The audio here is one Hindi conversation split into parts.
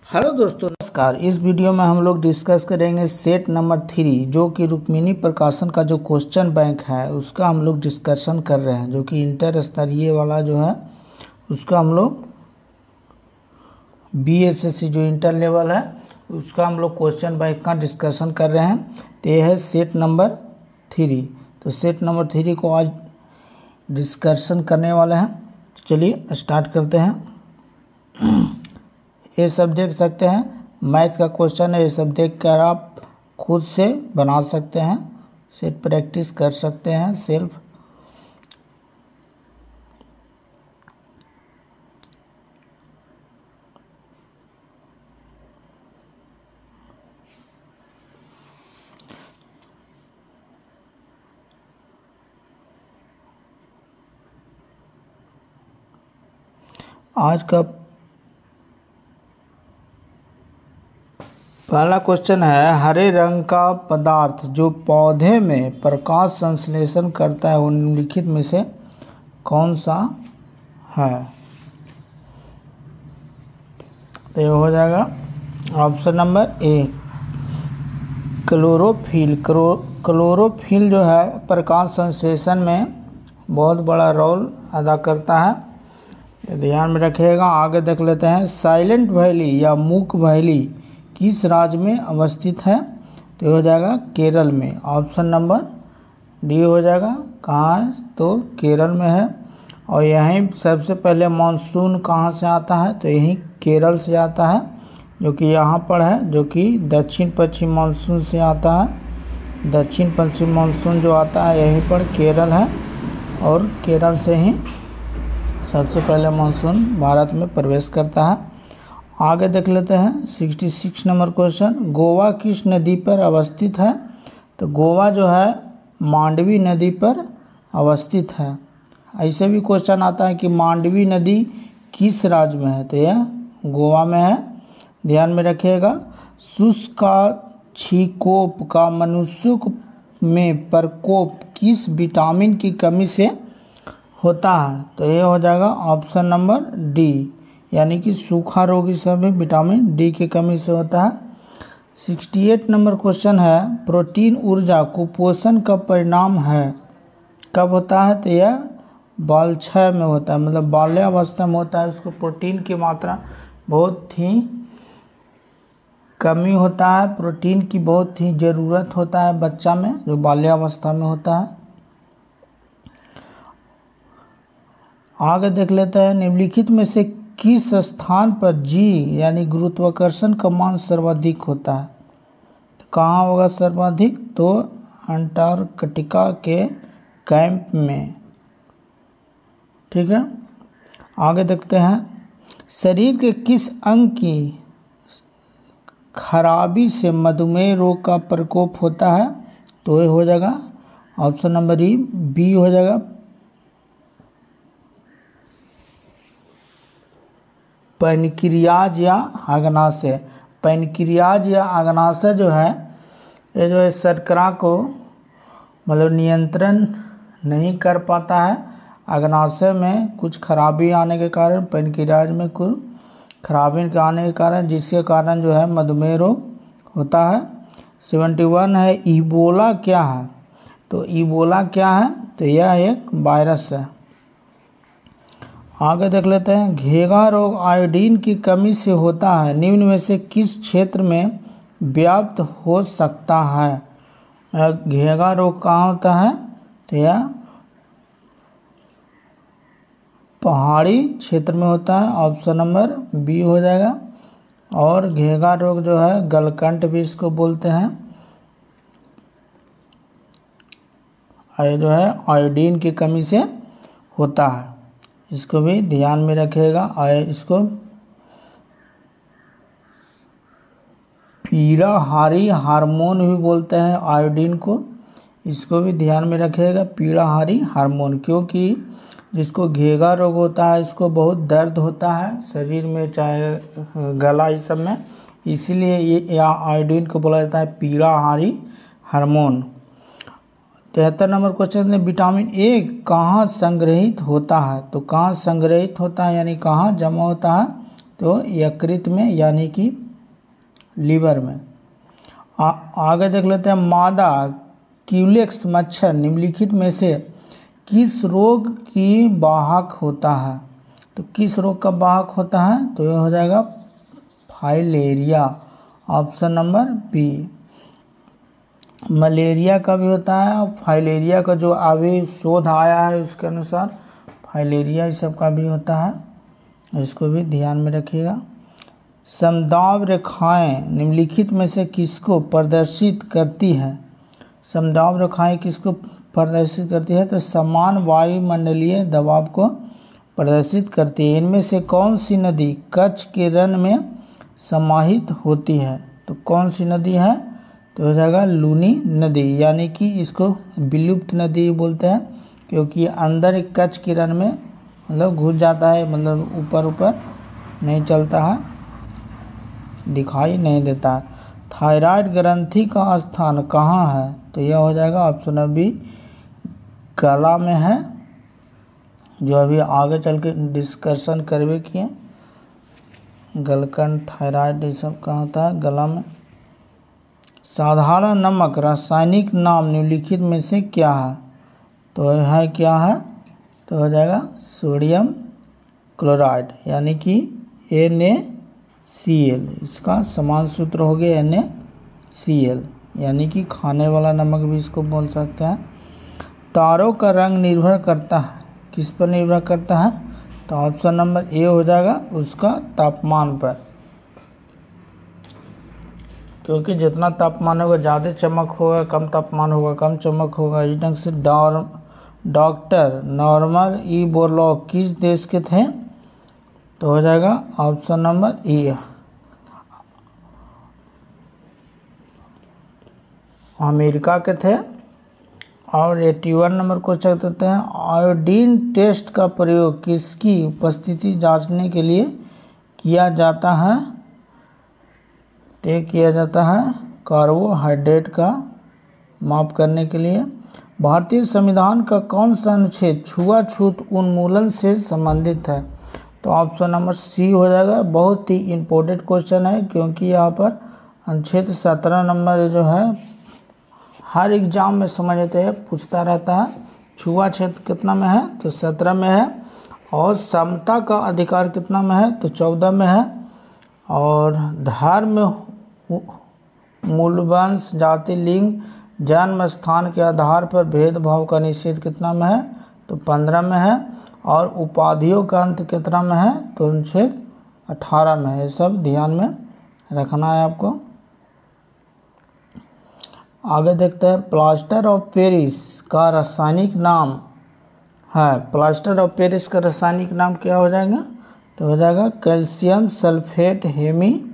हेलो दोस्तों, नमस्कार। इस वीडियो में हम लोग डिस्कस करेंगे सेट नंबर 3 जो कि रुक्मिणी प्रकाशन का जो क्वेश्चन बैंक है उसका हम लोग डिस्कशन कर रहे हैं, जो कि इंटर स्तरीय वाला जो है उसका हम लोग BSSC जो इंटर लेवल है उसका हम लोग क्वेश्चन बैंक का डिस्कशन कर रहे हैं। तो ये है सेट नंबर 3। तो सेट नंबर 3 को आज डिस्कशन करने वाले हैं। चलिए स्टार्ट करते हैं। ये सब देख सकते हैं, मैथ का क्वेश्चन है। ये सब देख कर आप खुद से बना सकते हैं, सेट प्रैक्टिस कर सकते हैं सेल्फ। आज का पहला क्वेश्चन है, हरे रंग का पदार्थ जो पौधे में प्रकाश संश्लेषण करता है वो निम्नलिखित में से कौन सा है? तो ये हो जाएगा option number A, chlorophyll. Chlorophyll जो है प्रकाश संश्लेषण में बहुत बड़ा रोल अदा करता है, ध्यान में रखिएगा। आगे देख लेते हैं, साइलेंट वैली या मूक वैली किस राज्य में अवस्थित है? तो हो जाएगा केरल में। ऑप्शन नंबर डी हो जाएगा। कहाँ है? तो केरल में है। और यहीं सबसे पहले मानसून कहाँ से आता है? तो यहीं केरल से आता है, जो कि यहाँ पर है, जो कि दक्षिण पश्चिम मानसून से आता है। दक्षिण पश्चिम मानसून जो आता है यहीं पर केरल है, और केरल से ही सबसे पहले मानसून भारत में प्रवेश करता है। आगे देख लेते हैं 66 नंबर क्वेश्चन, गोवा किस नदी पर अवस्थित है? तो गोवा जो है मांडवी नदी पर अवस्थित है। ऐसे भी क्वेश्चन आता है कि मांडवी नदी किस राज्य में है? तो यह गोवा में है, ध्यान में रखिएगा। शुष्काछिकोप का मनुष्यों में प्रकोप किस विटामिन की कमी से होता है? तो ये हो जाएगा ऑप्शन नंबर डी, यानी कि सूखा रोग सभी विटामिन डी की कमी से होता है। 68 नंबर क्वेश्चन है, प्रोटीन ऊर्जा कुपोषण का परिणाम है, कब होता है? तो यह बालछय में होता है, मतलब बाल्यावस्था में होता है। उसको प्रोटीन की मात्रा बहुत ही कमी होता है, प्रोटीन की बहुत ही ज़रूरत होता है बच्चा में जो बाल्यावस्था में होता है। आगे देख लेते हैं, निम्नलिखित में से किस स्थान पर जी यानी गुरुत्वाकर्षण का मान सर्वाधिक होता है? तो कहाँ होगा सर्वाधिक? तो अंटार्कटिका के कैंप में, ठीक है। आगे देखते हैं, शरीर के किस अंग की खराबी से मधुमेह रोग का प्रकोप होता है? तो ये हो जाएगा ऑप्शन नंबर बी हो जाएगा, पैनक्रियाज या अग्नाशय। पैनक्रियाज या अग्नाशय जो है ये जो है शर्करा को मतलब नियंत्रण नहीं कर पाता है। अग्नाशय में कुछ खराबी आने के कारण, पैनक्रियाज में कुछ खराबी के आने के कारण, जिसके कारण जो है मधुमेह रोग होता है। 71 है, इबोला क्या है? तो इबोला क्या है? तो यह एक वायरस है। आगे देख लेते हैं, घेंघा रोग आयोडीन की कमी से होता है, निम्न में से किस क्षेत्र में व्याप्त हो सकता है? घेंघा रोग कहाँ होता है? तो यह पहाड़ी क्षेत्र में होता है, ऑप्शन नंबर बी हो जाएगा। और घेंघा रोग जो है गलकंठ भी इसको बोलते हैं, ये जो है आयोडीन की कमी से होता है, इसको भी ध्यान में रखिएगा। और इसको पीड़ाहारी हार्मोन भी बोलते हैं आयोडीन को, इसको भी ध्यान में रखिएगा, पीड़ाहारी हार्मोन। क्योंकि जिसको घेंघा रोग होता है इसको बहुत दर्द होता है शरीर में, चाहे गला इस सब में, इसीलिए ये आयोडीन को बोला जाता है पीड़ाहारी हार्मोन। 73 नंबर क्वेश्चन में, विटामिन ए कहाँ संग्रहित होता है? तो कहाँ संग्रहित होता है यानी कहाँ जमा होता है? तो यकृत में यानी कि लीवर में। आगे देख लेते हैं, मादा क्यूलेक्स मच्छर निम्नलिखित में से किस रोग की वाहक होता है? तो किस रोग का वाहक होता है? तो ये हो जाएगा filaria, option number B. Malaria का भी होता है और फाइलेरिया का जो अभी शोध आया है उसके अनुसार फाइलेरिया इस सब का भी होता है, इसको भी ध्यान में रखिएगा। समदाब रेखाएं निम्नलिखित में से किसको प्रदर्शित करती है? समदाब रेखाएं किसको प्रदर्शित करती है? तो समान वायुमंडलीय दबाव को प्रदर्शित करती है। इनमें से कौन सी नदी कच्छ के रण में समाहित होती है? तो कौन सी नदी है? तो हो जाएगा लूनी नदी, यानी कि इसको विलुप्त नदी बोलते हैं क्योंकि अंदर एक कच्छ के रण में मतलब घुस जाता है, मतलब ऊपर ऊपर नहीं चलता है, दिखाई नहीं देता है। थायराइड ग्रंथि का स्थान कहाँ है? तो यह हो जाएगा ऑप्शन बी, गला में है, जो अभी आगे चल के डिस्कशन करवे किए। गलकंड, थायराइड ये सब कहाँ होता है? गला में। साधारण नमक रासायनिक नाम निम्नलिखित में से क्या है? तो है क्या है? तो हो जाएगा सोडियम क्लोराइड, यानी कि NaCl। इसका समान सूत्र हो गया NaCl, यानी कि खाने वाला नमक भी इसको बोल सकते हैं। तारों का रंग निर्भर करता है, किस पर निर्भर करता है? तो ऑप्शन नंबर ए हो जाएगा उसका तापमान पर, क्योंकि जितना तापमान होगा ज़्यादा चमक होगा, कम तापमान होगा कम चमक होगा। इस ढंग से डॉक्टर नॉर्मन ई बोरलॉग किस देश के थे? तो हो जाएगा ऑप्शन नंबर ए, अमेरिका के थे। और 81 नंबर को चेक देते हैं, आयोडीन टेस्ट का प्रयोग किसकी उपस्थिति जांचने के लिए किया जाता है? ये किया जाता है कार्बोहाइड्रेट का माप करने के लिए। भारतीय संविधान का कौन सा अनुच्छेद छुआछूत उन्मूलन से संबंधित है? तो ऑप्शन नंबर सी हो जाएगा। बहुत ही इम्पोर्टेंट क्वेश्चन है क्योंकि यहाँ पर अनुच्छेद 17 नंबर जो है हर एग्जाम में समझ लेते हैं, पूछता रहता है। छुआछूत कितना में है? तो 17 में है। और समता का अधिकार कितना में है? तो 14 में है। और धर्म, मूलवंश, जाति, लिंग, जन्म स्थान के आधार पर भेदभाव का निषेध कितना में है? तो 15 में है। और उपाधियों का अंत कितना में है? तो अनुच्छेद 18 में है। ये सब ध्यान में रखना है आपको। आगे देखते हैं, प्लास्टर ऑफ पेरिस का रासायनिक नाम है। प्लास्टर ऑफ पेरिस का रासायनिक नाम क्या हो जाएगा? तो हो जाएगा कैल्शियम सल्फेट हेमीहाइड्रेट।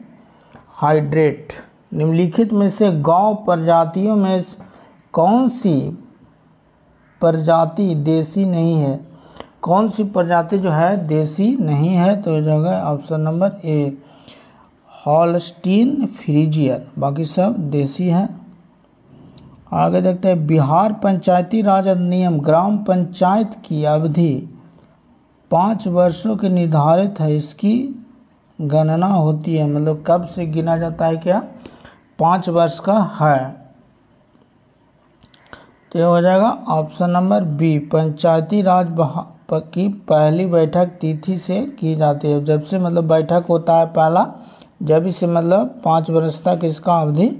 निम्नलिखित में से गौ प्रजातियों में कौन सी प्रजाति देसी नहीं है? कौन सी प्रजाति जो है देसी नहीं है? तो हो जाएगा option number A, Holstein Friesian, बाकी सब देसी है। आगे देखते हैं, बिहार पंचायती राज अधिनियम ग्राम पंचायत की अवधि 5 वर्षों के निर्धारित है। इसकी गणना होती है, मतलब कब से गिना जाता है? क्या 5 वर्ष का है? तो ये हो जाएगा ऑप्शन नंबर बी, पंचायती राज की पहली बैठक तिथि से की जाती है। जब से मतलब बैठक होता है पहला, जब से मतलब 5 वर्ष तक इसका अवधि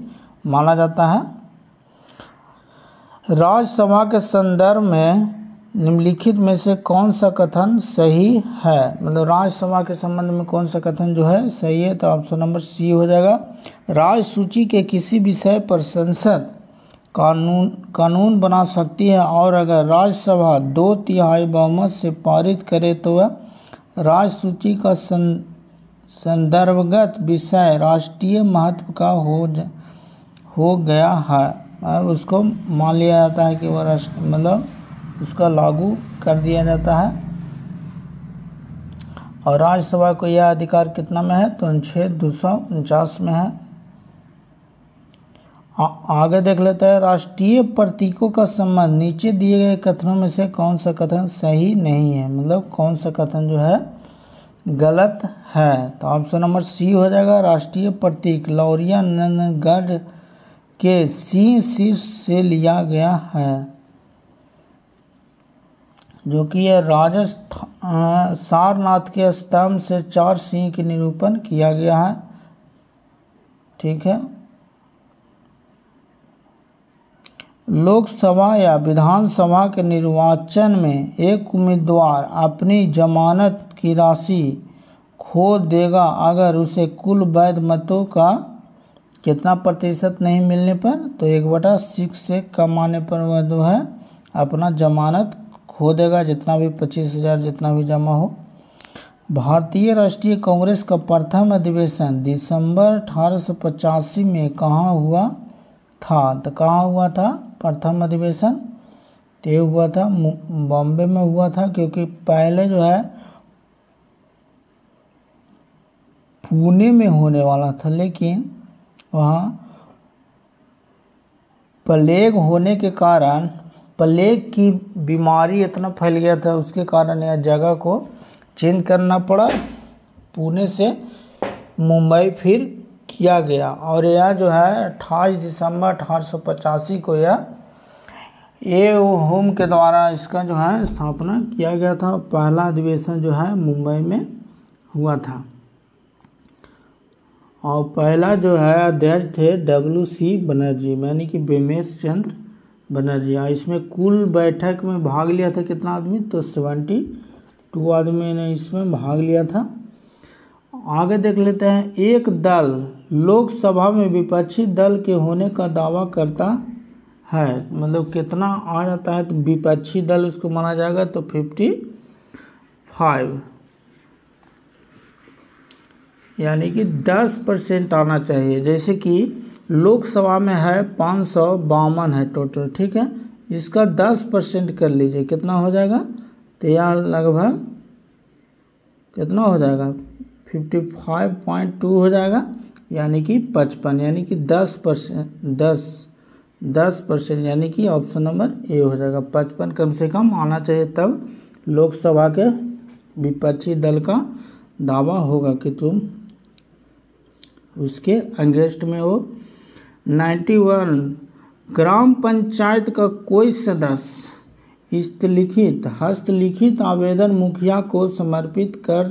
माना जाता है। राज्यसभा के संदर्भ में निम्नलिखित में से कौन सा कथन सही है? मतलब राज्यसभा के संबंध में कौन सा कथन जो है सही है? तो ऑप्शन नंबर सी हो जाएगा। राज्य सूची के किसी विषय पर संसद कानून बना सकती है और अगर राज्यसभा 2/3 बहुमत से पारित करे तो वह राज्य सूची का संदर्भगत विषय राष्ट्रीय महत्व का हो गया है। उसको मान लिया जाता है कि वह मतलब उसका लागू कर दिया जाता है। और राज्यसभा को यह अधिकार कितना में है? तो अनुच्छेद 249 में है। आगे देख लेते हैं, राष्ट्रीय प्रतीकों का संबंध नीचे दिए गए कथनों में से कौन सा कथन सही नहीं है? मतलब कौन सा कथन जो है गलत है। तो ऑप्शन नंबर सी हो जाएगा। राष्ट्रीय प्रतीक लौरिया नंदगढ़ के सिंह शीर्ष से लिया गया है, जो कि यह राजस्थान सारनाथ के स्तंभ से 4 सिंह की निरूपण किया गया है। ठीक है। लोकसभा या विधानसभा के निर्वाचन में एक उम्मीदवार अपनी जमानत की राशि खो देगा अगर उसे कुल वैध मतों का कितना प्रतिशत नहीं मिलने पर, तो 1/6 से कम आने पर वह जो है अपना जमानत खो देगा, जितना भी 25,000 जितना भी जमा हो। भारतीय राष्ट्रीय कांग्रेस का प्रथम अधिवेशन दिसंबर 1885 में कहाँ हुआ था? तो कहाँ हुआ था प्रथम अधिवेशन? तो ये हुआ था बॉम्बे में हुआ था, क्योंकि पहले जो है पुणे में होने वाला था, लेकिन वहाँ प्लेग होने के कारण, प्लेग की बीमारी इतना फैल गया था, उसके कारण यह जगह को चेंज करना पड़ा, पुणे से मुंबई फिर किया गया। और यह जो है 28 दिसंबर 1885 को यह होम के द्वारा इसका जो है स्थापना किया गया था। पहला अधिवेशन जो है मुंबई में हुआ था, और पहला जो है अध्यक्ष थे WC बनर्जी, यानी कि बेमेश चंद्र बनर्जी। इसमें कुल बैठक में भाग लिया था कितना आदमी? तो 72 आदमी ने इसमें भाग लिया था। आगे देख लेते हैं। एक दल लोकसभा में विपक्षी दल के होने का दावा करता है, मतलब कितना आ जाता है तो विपक्षी दल उसको माना जाएगा, तो 55, यानी कि 10% आना चाहिए। जैसे कि लोकसभा में है 552 है टोटल, ठीक है, इसका 10% कर लीजिए, कितना हो जाएगा? तो यह लगभग कितना हो जाएगा? 55.2 हो जाएगा, यानी कि 55, यानी कि 10%, यानी कि ऑप्शन नंबर ए हो जाएगा। 55 कम से कम आना चाहिए, तब लोकसभा के विपक्षी दल का दावा होगा कि तुम उसके अगेंस्ट में हो। 91 ग्राम पंचायत का कोई सदस्य हस्तलिखित आवेदन मुखिया को समर्पित कर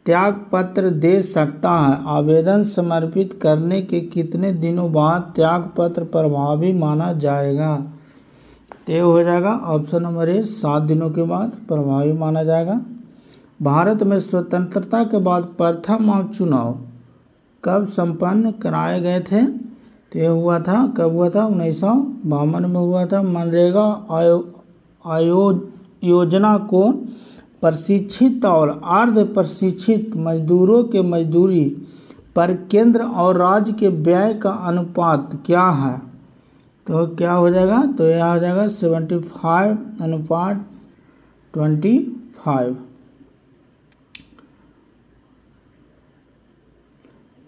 त्याग पत्र दे सकता है। आवेदन समर्पित करने के कितने दिनों बाद त्याग पत्र प्रभावी माना जाएगा? तो हो जाएगा ऑप्शन नंबर ए, 7 दिनों के बाद प्रभावी माना जाएगा। भारत में स्वतंत्रता के बाद प्रथम आम चुनाव कब संपन्न कराए गए थे? तो ये हुआ था, कब हुआ था? 1952 में हुआ था। मनरेगा योजना को प्रशिक्षित और अर्ध प्रशिक्षित मजदूरों के मजदूरी पर केंद्र और राज्य के व्यय का अनुपात क्या है? तो क्या हो जाएगा? तो यह हो जाएगा 75:25।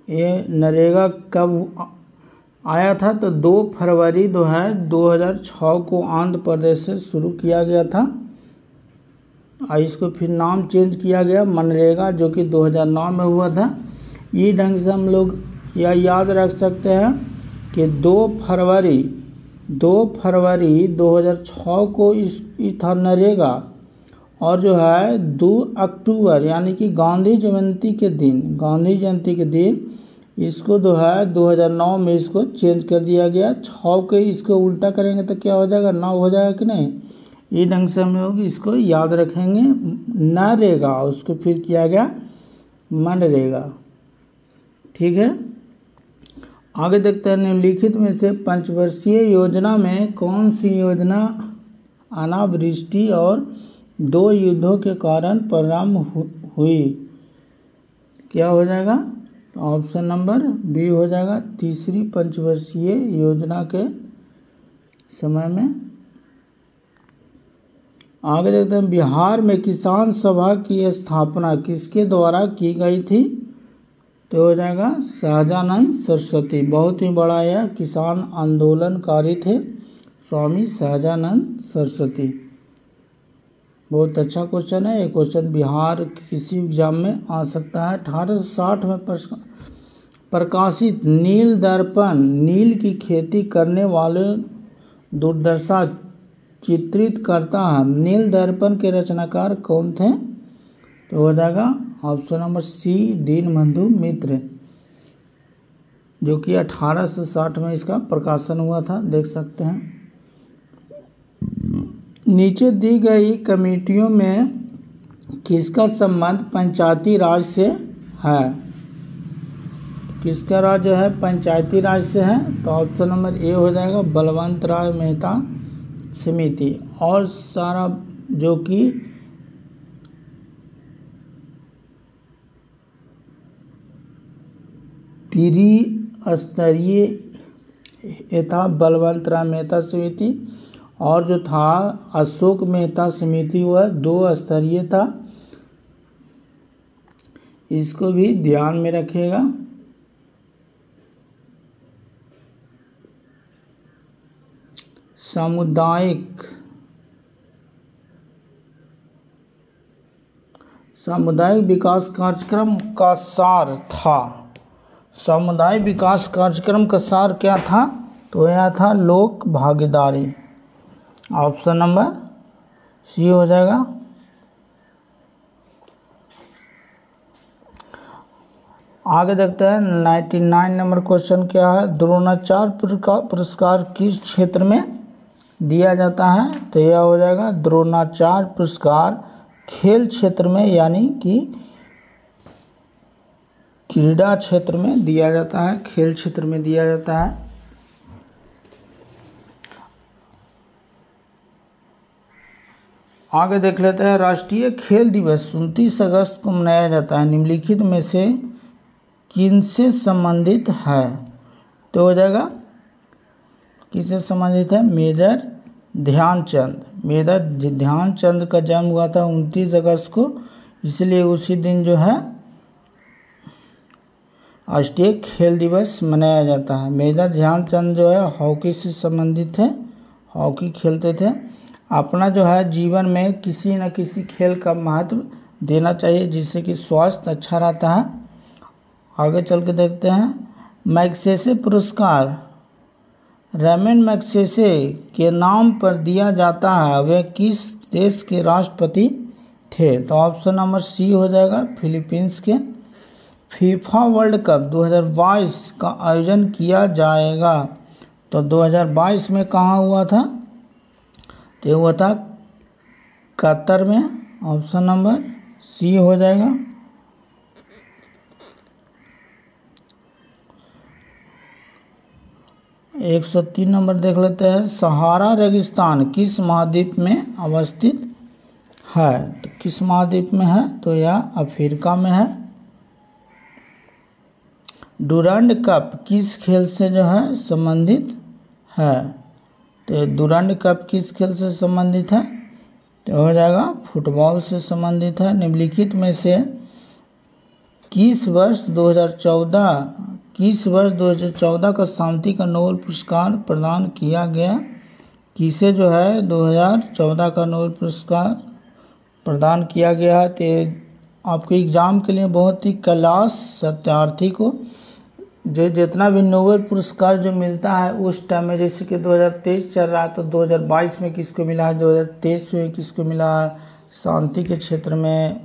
ये नरेगा कब आया था? तो 2 फरवरी 2006 को आंध्र प्रदेश से शुरू किया गया था, और इसको फिर नाम चेंज किया गया मनरेगा, जो कि 2009 में हुआ था। ये ढंग से हम लोग यह याद रख सकते हैं कि 2 फरवरी 2006 को इस था नरेगा, और जो है 2 अक्टूबर यानी कि गांधी जयंती के दिन इसको जो है 2009 में इसको चेंज कर दिया गया। 6 के इसको उल्टा करेंगे तो क्या हो जाएगा? 9 हो जाएगा कि नहीं? ये ढंग से हम लोग इसको याद रखेंगे। नरेगा उसको फिर किया गया मनरेगा, ठीक है। आगे देखते हैं। निम्नलिखित में से पंचवर्षीय योजना में कौन सी योजना अनावृष्टि और 2 युद्धों के कारण प्रारंभ हुई? क्या हो जाएगा? ऑप्शन नंबर बी हो जाएगा। तीसरी पंचवर्षीय योजना के समय में। आगे देखते हैं। बिहार में किसान सभा की स्थापना किसके द्वारा की गई थी? तो हो जाएगा सहजानंद सरस्वती। बहुत ही बड़ा यह किसान आंदोलनकारी थे स्वामी सहजानंद सरस्वती। बहुत अच्छा क्वेश्चन है। ये क्वेश्चन बिहार किसी एग्जाम में आ सकता है। 1860 में प्रकाशित नील दर्पण नील की खेती करने वाले दुर्दशा चित्रित करता है। नील दर्पण के रचनाकार कौन थे? तो हो जाएगा ऑप्शन नंबर सी, दीनबंधु मित्र, जो कि 1860 में इसका प्रकाशन हुआ था, देख सकते हैं। नीचे दी गई कमेटियों में किसका संबंध पंचायती राज से है? किसका राज्य है? पंचायती राज से है। तो ऑप्शन नंबर ए हो जाएगा बलवंत राय मेहता समिति। और सारा जो कि त्रिस्तरीय था बलवंत राय मेहता समिति, और जो था अशोक मेहता समिति वह 2 स्तरीय था। इसको भी ध्यान में रखिएगा। सामुदायिक विकास कार्यक्रम का सार था। सामुदायिक विकास कार्यक्रम का सार क्या था? तो यह था लोक भागीदारी। ऑप्शन नंबर सी हो जाएगा। आगे देखते हैं 99 नंबर क्वेश्चन क्या है? द्रोणाचार्य पुरस्कार किस क्षेत्र में दिया जाता है? तो यह हो जाएगा द्रोणाचार्य पुरस्कार खेल क्षेत्र में, यानी कि क्रीड़ा क्षेत्र में दिया जाता है, खेल क्षेत्र में दिया जाता है। आगे देख लेते हैं। राष्ट्रीय खेल दिवस 29 अगस्त को मनाया जाता है, निम्नलिखित में से किनसे संबंधित है? तो हो जाएगा किससे संबंधित है? मेजर ध्यानचंद। मेजर ध्यानचंद का जन्म हुआ था 29 अगस्त को, इसलिए उसी दिन जो है राष्ट्रीय खेल दिवस मनाया जाता है। मेजर ध्यानचंद जो है हॉकी से संबंधित थे, हॉकी खेलते थे। अपना जो है जीवन में किसी न किसी खेल का महत्व देना चाहिए, जिससे कि स्वास्थ्य अच्छा रहता है। आगे चल के देखते हैं। मैग्सेसे पुरस्कार रेमन मैग्सेसे के नाम पर दिया जाता है, वे किस देश के राष्ट्रपति थे? तो ऑप्शन नंबर सी हो जाएगा फिलीपींस के। फीफा वर्ल्ड कप 2022 का आयोजन किया जाएगा, तो 2022 में कहाँ हुआ था? तो हुआ था कतर में। ऑप्शन नंबर सी हो जाएगा। एक 103 नंबर देख लेते हैं। सहारा रेगिस्तान किस महाद्वीप में अवस्थित है? तो किस महाद्वीप में है? तो यह अफ्रीका में है। डुरंड कप किस खेल से जो है संबंधित है? तो डुरंड कप किस खेल से संबंधित है? तो हो जाएगा फुटबॉल से संबंधित है। निम्नलिखित में से किस वर्ष 2014 का शांति का नोबेल पुरस्कार प्रदान किया गया? किसे जो है 2014 का नोबेल पुरस्कार प्रदान किया गया है? तो आपके एग्ज़ाम के लिए बहुत ही क्लास सत्यार्थी को जो जितना भी नोबेल पुरस्कार जो मिलता है उस टाइम में, जैसे कि 2023 चल रहा है तो 2022 में किसको मिला है, 2023 में किसको मिला है, शांति के क्षेत्र में,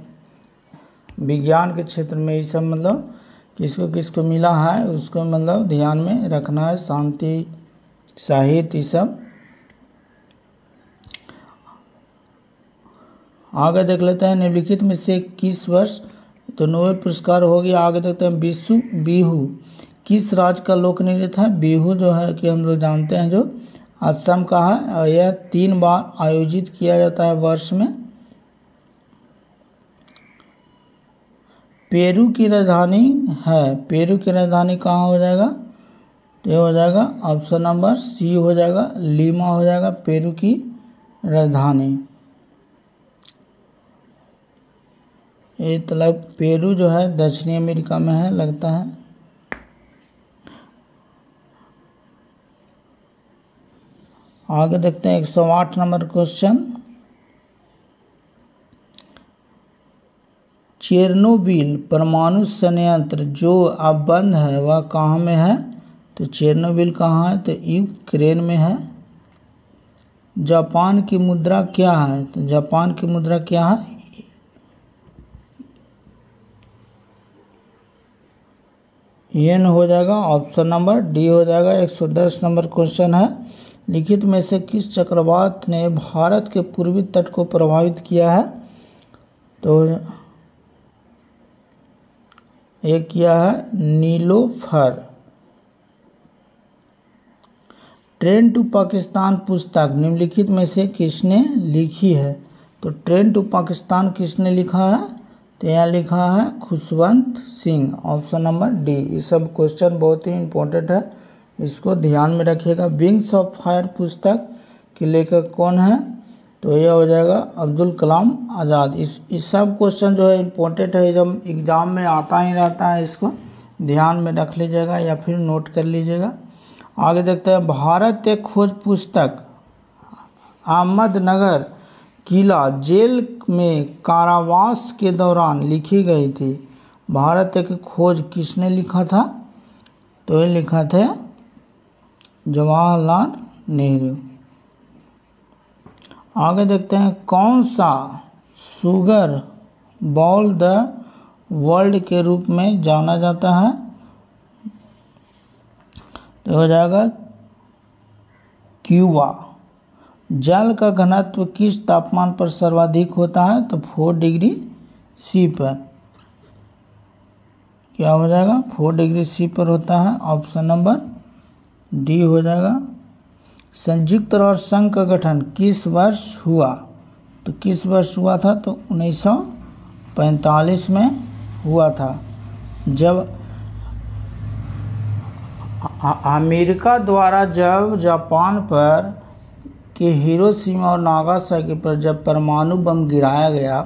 विज्ञान के क्षेत्र में, ये सब मतलब किसको किसको मिला है उसको मतलब ध्यान में रखना है। शांति, साहित्य, ये सब। आगे देख लेते हैं। निम्नलिखित में से किस वर्ष तो नोबेल पुरस्कार हो गया। आगे देखते हैं। बिहू किस राज्य का लोक नृत्य था? बिहू जो है कि हम लोग जानते हैं जो असम का है, और यह 3 बार आयोजित किया जाता है वर्ष में। पेरू की राजधानी है, पेरू की राजधानी कहाँ हो जाएगा? तो हो जाएगा ऑप्शन नंबर सी हो जाएगा, लीमा हो जाएगा पेरू की राजधानी। ये मतलब पेरू जो है दक्षिणी अमेरिका में है लगता है। आगे देखते हैं 108 नंबर क्वेश्चन। चेरनोबिल परमाणु संयंत्र जो अब बंद है वह कहाँ में है? तो चेरनोबिल कहाँ है? तो यूक्रेन में है। जापान की मुद्रा क्या है? तो जापान की मुद्रा क्या है? येन हो जाएगा। ऑप्शन नंबर डी हो जाएगा। 110 नंबर क्वेश्चन है, लिखित में से किस चक्रवात ने भारत के पूर्वी तट को प्रभावित किया है? तो ये किया है नीलोफर। ट्रेन टू पाकिस्तान पुस्तक निम्नलिखित में से किसने लिखी है? तो ट्रेन टू पाकिस्तान किसने लिखा है? तो यहाँ लिखा है Khushwant Singh. Option number D. ये सब क्वेश्चन बहुत ही इम्पोर्टेंट है, इसको ध्यान में रखिएगा। विंग्स ऑफ फायर पुस्तक के लेखक कौन है? तो यह हो जाएगा अब्दुल कलाम आज़ाद। इस सब क्वेश्चन जो है इम्पोर्टेंट है, जब एग्ज़ाम में आता ही रहता है, इसको ध्यान में रख लीजिएगा या फिर नोट कर लीजिएगा। आगे देखते हैं। भारत एक खोज पुस्तक अहमदनगर किला जेल में कारावास के दौरान लिखी गई थी। भारत एक खोज किसने लिखा था? तो ये लिखा थे जवाहरलाल नेहरू। आगे देखते हैं। कौन सा सुगर बॉल द वर्ल्ड के रूप में जाना जाता है? तो हो जाएगा क्यूबा। जल का घनत्व किस तापमान पर सर्वाधिक होता है? तो 4 डिग्री सी पर। क्या हो जाएगा? 4 डिग्री सी पर होता है। ऑप्शन नंबर डी हो जाएगा। संयुक्त राष्ट्र संघ का गठन किस वर्ष हुआ? तो किस वर्ष हुआ था? तो 1945 में हुआ था, जब अमेरिका द्वारा जब जापान पर के हिरोशिमा और नागासाकी पर जब परमाणु बम गिराया गया,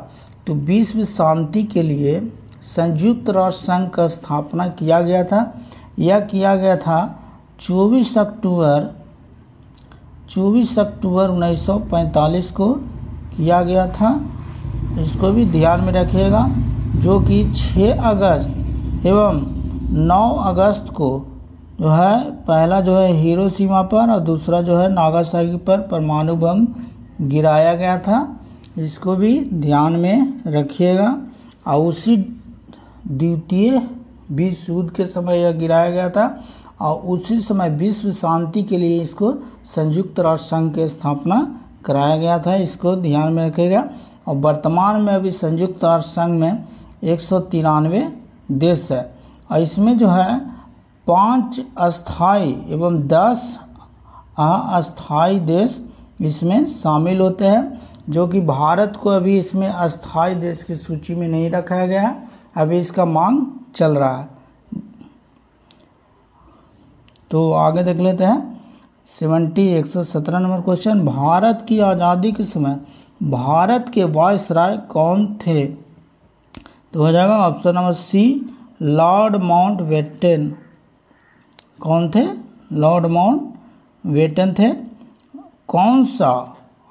तो विश्व शांति के लिए संयुक्त राष्ट्र संघ का स्थापना किया गया था। यह किया गया था 24 अक्टूबर 1945 को किया गया था। इसको भी ध्यान में रखिएगा, जो कि 6 अगस्त एवं 9 अगस्त को जो है पहला जो है हिरोशिमा पर और दूसरा जो है नागासाकी पर परमाणु बम गिराया गया था। इसको भी ध्यान में रखिएगा। और उसी द्वितीय विश्व युद्ध के समय यह गिराया गया था और उसी समय विश्व शांति के लिए इसको संयुक्त राष्ट्र संघ की स्थापना कराया गया था। इसको ध्यान में रखिएगा। और वर्तमान में अभी संयुक्त राष्ट्र संघ में 193 देश है और इसमें जो है 5 अस्थाई एवं 10 अस्थाई देश इसमें शामिल होते हैं, जो कि भारत को अभी इसमें अस्थाई देश की सूची में नहीं रखा गया है। अभी इसका मांग चल रहा है। तो आगे देख लेते हैं। 117 नंबर क्वेश्चन। भारत की आज़ादी के समय भारत के वायसराय कौन थे? तो हो जाएगा option number C Lord Mountbatten. कौन थे? लॉर्ड माउंटबेटन थे। कौन सा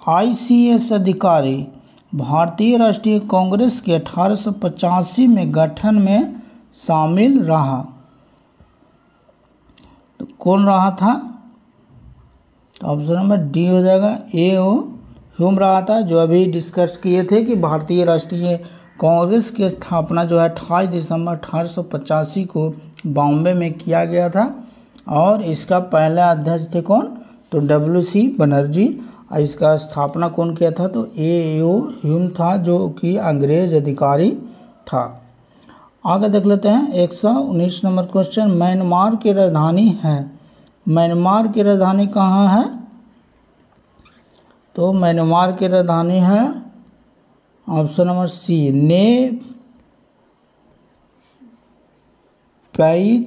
ICS अधिकारी भारतीय राष्ट्रीय कांग्रेस के 1885 में गठन में शामिल रहा? तो कौन रहा था? तो ऑप्शन नंबर डी हो जाएगा। A.O. ह्यूम रहा था, जो अभी डिस्कस किए थे कि भारतीय राष्ट्रीय कांग्रेस की स्थापना जो है 28 दिसंबर 1885 को बॉम्बे में किया गया था और इसका पहला अध्यक्ष थे कौन? तो WC बनर्जी। और इसका स्थापना कौन किया था? तो A.O. ह्यूम था, जो कि अंग्रेज अधिकारी था। आगे देख लेते हैं। 119 नंबर क्वेश्चन। म्यांमार की राजधानी है। म्यांमार की राजधानी कहाँ है? तो म्यांमार की राजधानी है ऑप्शन नंबर सी ने पई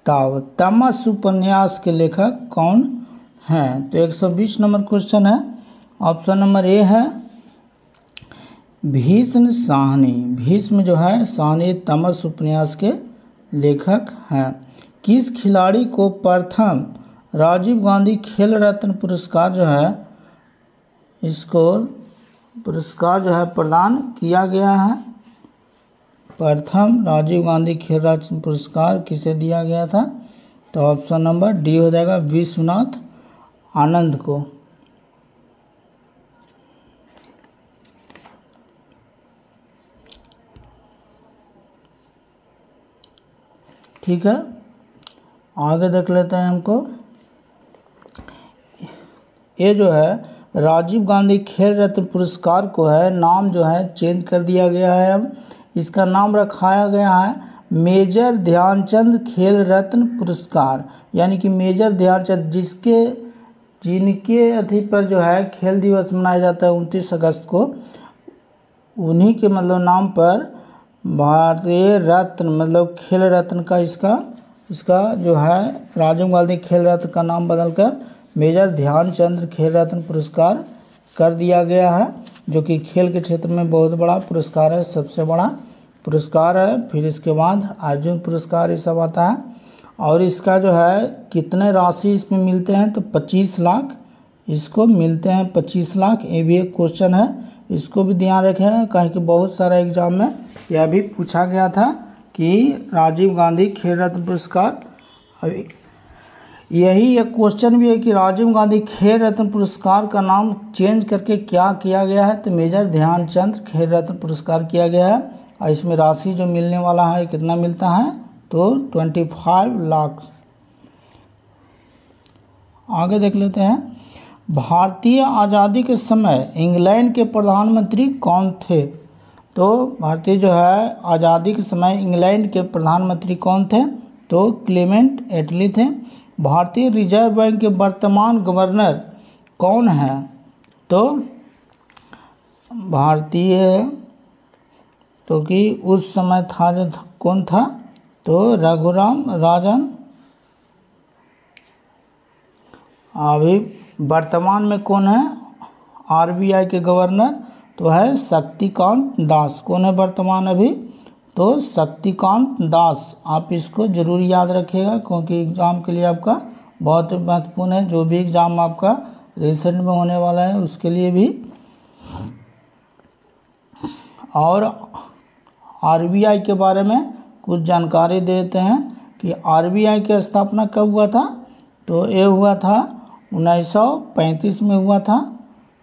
ताव। तमस उपन्यास के लेखक कौन हैं? तो 120 नंबर क्वेश्चन है। ऑप्शन नंबर ए है भीष्म साहनी। भीष्म जो है साहनी तमस उपन्यास के लेखक हैं। किस खिलाड़ी को प्रथम राजीव गांधी खेल रत्न पुरस्कार जो है इसको पुरस्कार जो है प्रदान किया गया है? प्रथम राजीव गांधी खेल रत्न पुरस्कार किसे दिया गया था? तो ऑप्शन नंबर डी हो जाएगा विश्वनाथ आनंद को। ठीक है, आगे देख लेते हैं हमको। ये जो है राजीव गांधी खेल रत्न पुरस्कार को है नाम जो है चेंज कर दिया गया है। अब इसका नाम रखाया गया है मेजर ध्यानचंद खेल रत्न पुरस्कार, यानी कि मेजर ध्यानचंद जिनके अति पर जो है खेल दिवस मनाया जाता है 29 अगस्त को, उन्हीं के मतलब नाम पर भारतीय रत्न मतलब खेल रत्न का इसका जो है राजीव गांधी खेल रत्न का नाम बदलकर मेजर ध्यानचंद खेल रत्न पुरस्कार कर दिया गया है, जो कि खेल के क्षेत्र में बहुत बड़ा पुरस्कार है, सबसे बड़ा पुरस्कार है। फिर इसके बाद अर्जुन पुरस्कार ये सब आता है। और इसका जो है कितने राशि इसमें मिलते हैं? तो 25 लाख इसको मिलते हैं, 25 लाख। ये भी एक क्वेश्चन है, इसको भी ध्यान रखें, कहीं कि बहुत सारा एग्जाम में यह भी पूछा गया था कि राजीव गांधी खेल रत्न पुरस्कार, यही एक क्वेश्चन भी है कि राजीव गांधी खेल रत्न पुरस्कार का नाम चेंज करके क्या किया गया है? तो मेजर ध्यानचंद खेल रत्न पुरस्कार किया गया है। और इसमें राशि जो मिलने वाला है कितना मिलता है? तो 25 लाख। आगे देख लेते हैं। भारतीय आज़ादी के समय इंग्लैंड के प्रधानमंत्री कौन थे? तो भारतीय जो है आज़ादी के समय इंग्लैंड के प्रधानमंत्री कौन थे? तो क्लेमेंट एटली थे। भारतीय रिजर्व बैंक के वर्तमान गवर्नर कौन है? तो कि उस समय था जो कौन था? तो रघुराम राजन। अभी वर्तमान में कौन है आरबीआई के गवर्नर? तो है शक्तिकांत दास। कौन है वर्तमान अभी? तो शक्तिकांत दास। आप इसको जरूर याद रखिएगा क्योंकि एग्ज़ाम के लिए आपका बहुत महत्वपूर्ण है। जो भी एग्ज़ाम आपका रिसेंट में होने वाला है उसके लिए भी। और आरबीआई के बारे में कुछ जानकारी देते हैं कि आरबीआई की स्थापना कब हुआ था? तो ये हुआ था 1935 में हुआ था,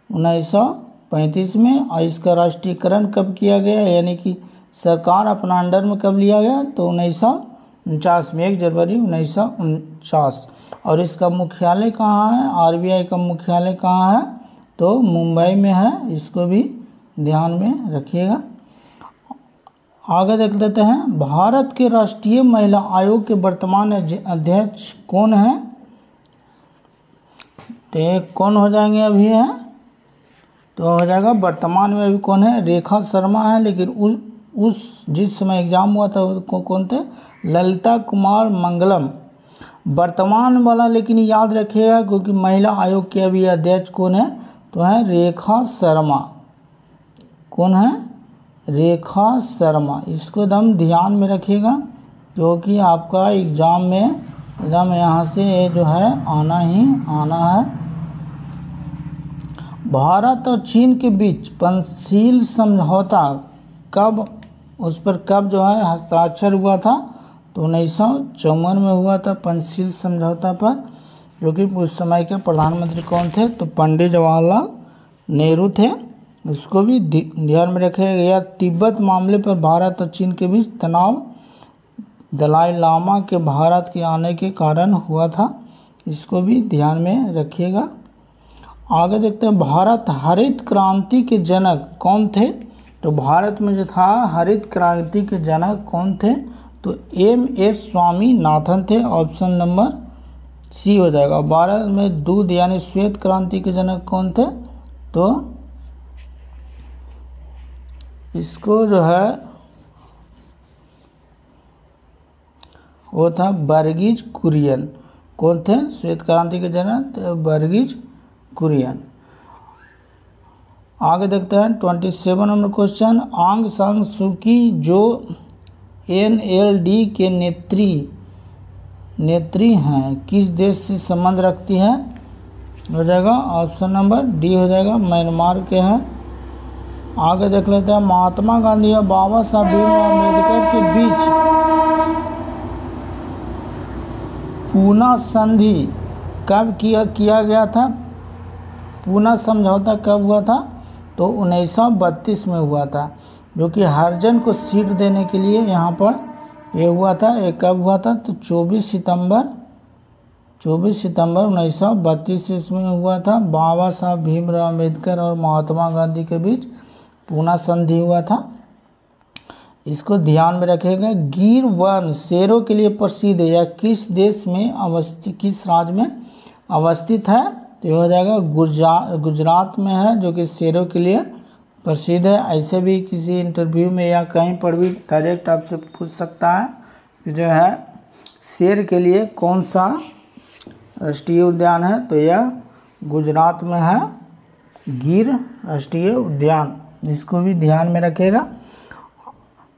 1935 में। और इसका राष्ट्रीयकरण कब किया गया, यानी कि सरकार अपना अंडर में कब लिया गया? तो 1949 में, 1 जनवरी 1949। और इसका मुख्यालय कहाँ है? आरबीआई का मुख्यालय कहाँ है? तो मुंबई में है। इसको भी ध्यान में रखिएगा। आगे देख लेते हैं। भारत के राष्ट्रीय महिला आयोग के वर्तमान अध्यक्ष कौन है? तो कौन हो जाएंगे अभी है? तो हो जाएगा वर्तमान में अभी कौन है? रेखा शर्मा है। लेकिन उस जिस समय एग्जाम हुआ था वो कौन थे? ललिता कुमार मंगलम। वर्तमान वाला लेकिन याद रखिएगा क्योंकि महिला आयोग के अभी अध्यक्ष कौन है? तो है रेखा शर्मा। कौन है? रेखा शर्मा। इसको एकदम ध्यान में रखिएगा क्योंकि आपका एग्ज़ाम में एकदम यहाँ से ये जो है आना ही आना है। भारत और चीन के बीच पंचशील समझौता कब जो है हस्ताक्षर हुआ था? तो 1954 में हुआ था पंचशील समझौता पर, जो कि उस समय के प्रधानमंत्री कौन थे? तो पंडित जवाहरलाल नेहरू थे। इसको भी ध्यान में रखिएगा। या तिब्बत मामले पर भारत और चीन के बीच तनाव दलाई लामा के भारत के आने के कारण हुआ था। इसको भी ध्यान में रखिएगा। आगे देखते हैं। भारत हरित क्रांति के जनक कौन थे? तो भारत में जो था हरित क्रांति के जनक कौन थे? तो M.S. स्वामीनाथन थे। ऑप्शन नंबर सी हो जाएगा। भारत में दूध यानी श्वेत क्रांति के जनक कौन थे? तो इसको जो है वो था वर्गीज कुरियन। कौन थे श्वेत क्रांति के जनक? तो वर्गीज कुरियन। आगे देखते हैं 27 नंबर क्वेश्चन। आंग सान सू की जो NLD के नेत्री हैं किस देश से संबंध रखती है? हो जाएगा ऑप्शन नंबर डी हो जाएगा म्यांमार के हैं। आगे देख लेते हैं, महात्मा गांधी और बाबा साहब भीमराव अम्बेडकर के बीच पूना संधि कब किया गया था? पूना समझौता कब हुआ था? तो 1932 में हुआ था, जो कि हरिजन को सीट देने के लिए यहाँ पर ये हुआ था। ये कब हुआ था? तो 24 सितंबर 1932 ईस्वी में हुआ था। बाबा साहब भीमराव अम्बेडकर और महात्मा गांधी के बीच पूना संधि हुआ था। इसको ध्यान में रखिएगा। गिर वन शेरों के लिए प्रसिद्ध है, या किस देश में अवस्थित, किस राज्य में अवस्थित है? तो ये हो जाएगा गुजरात में है, जो कि शेरों के लिए प्रसिद्ध है। ऐसे भी किसी इंटरव्यू में या कहीं पर भी डायरेक्ट आपसे पूछ सकता है कि जो है शेर के लिए कौन सा राष्ट्रीय उद्यान है? तो यह गुजरात में है, गिर राष्ट्रीय उद्यान। इसको भी ध्यान में रखेगा।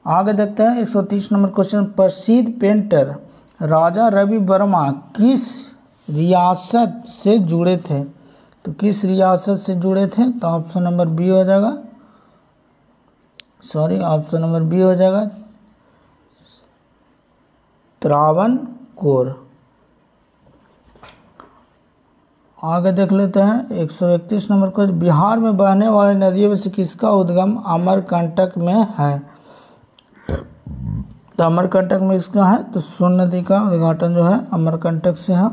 आगे देखते हैं 130 नंबर क्वेश्चन। प्रसिद्ध पेंटर राजा रवि वर्मा किस रियासत से जुड़े थे? तो किस रियासत से जुड़े थे? तो ऑप्शन नंबर बी हो जाएगा, ऑप्शन नंबर बी हो जाएगा, त्रावणकोर। आगे देख लेते हैं 131 नंबर क्वेश्चन। बिहार में बहने वाली नदियों में से किसका उद्गम अमरकंटक में है? तो अमरकंटक में इसका है, तो सोन नदी का उद्घाटन जो है अमरकंटक से है।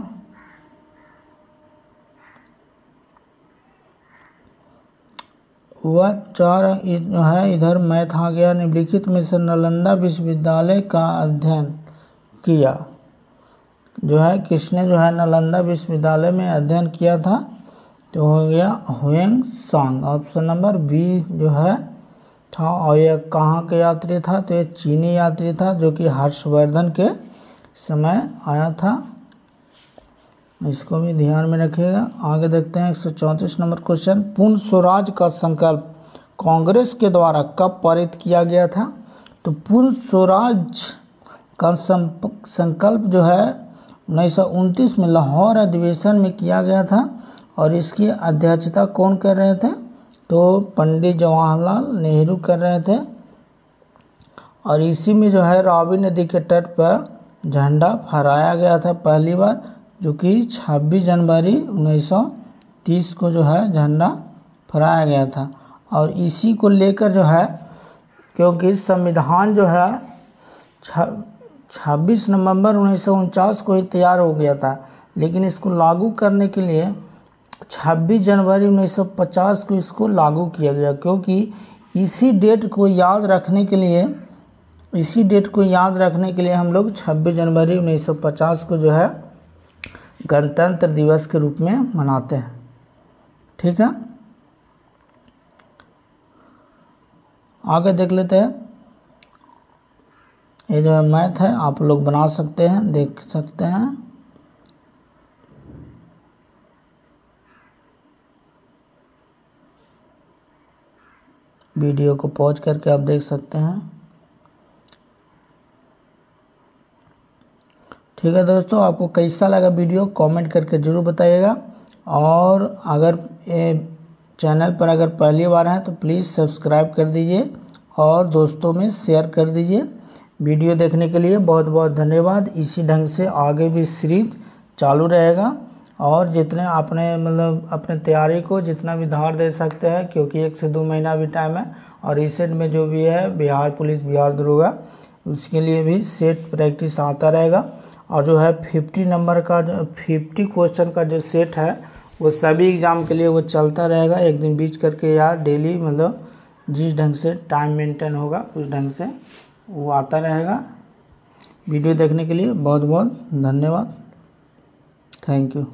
वह 4 जो है इधर मैथ आ गया। निम्नलिखित में से नालंदा विश्वविद्यालय का अध्ययन किया, जो है किसने जो है नालंदा विश्वविद्यालय में अध्ययन किया था? तो हो गया हुएंग सांग। ऑप्शन नंबर बी जो है था। और यह कहाँ के यात्री था? तो ये चीनी यात्री था, जो कि हर्षवर्धन के समय आया था। इसको भी ध्यान में रखिएगा। आगे देखते हैं 134 नंबर क्वेश्चन। पूर्ण स्वराज का संकल्प कांग्रेस के द्वारा कब पारित किया गया था? तो पूर्ण स्वराज का संकल्प जो है 1929 में लाहौर अधिवेशन में किया गया था, और इसकी अध्यक्षता कौन कर रहे थे? तो पंडित जवाहरलाल नेहरू कर रहे थे। और इसी में जो है रावी नदी के तट पर झंडा फहराया गया था पहली बार, जो कि 26 जनवरी 1930 को जो है झंडा फहराया गया था। और इसी को लेकर जो है, क्योंकि संविधान जो है 26 नवंबर 1949 को ही तैयार हो गया था, लेकिन इसको लागू करने के लिए 26 जनवरी 1950 को इसको लागू किया गया, क्योंकि इसी डेट को याद रखने के लिए हम लोग 26 जनवरी 1950 को जो है गणतंत्र दिवस के रूप में मनाते हैं। ठीक है, आगे देख लेते हैं। ये जो है मैथ है, आप लोग बना सकते हैं, देख सकते हैं। वीडियो को पॉज करके आप देख सकते हैं। ठीक है दोस्तों, आपको कैसा लगा वीडियो कमेंट करके ज़रूर बताइएगा। और अगर चैनल पर अगर पहली बार हैं तो प्लीज़ सब्सक्राइब कर दीजिए और दोस्तों में शेयर कर दीजिए। वीडियो देखने के लिए बहुत बहुत धन्यवाद। इसी ढंग से आगे भी सीरीज चालू रहेगा, और जितने आपने अपने तैयारी को जितना भी धार दे सकते हैं, क्योंकि 1 से 2 महीना भी टाइम है। और रिसेंट में जो भी है बिहार पुलिस, बिहार दरोगा, उसके लिए भी सेट प्रैक्टिस आता रहेगा। और जो है 50 नंबर का जो 50 क्वेश्चन का जो सेट है वो सभी एग्ज़ाम के लिए वो चलता रहेगा, एक दिन बीच करके या डेली, जिस ढंग से टाइम मेंटेन होगा उस ढंग से वो आता रहेगा। वीडियो देखने के लिए बहुत बहुत धन्यवाद। Thank you.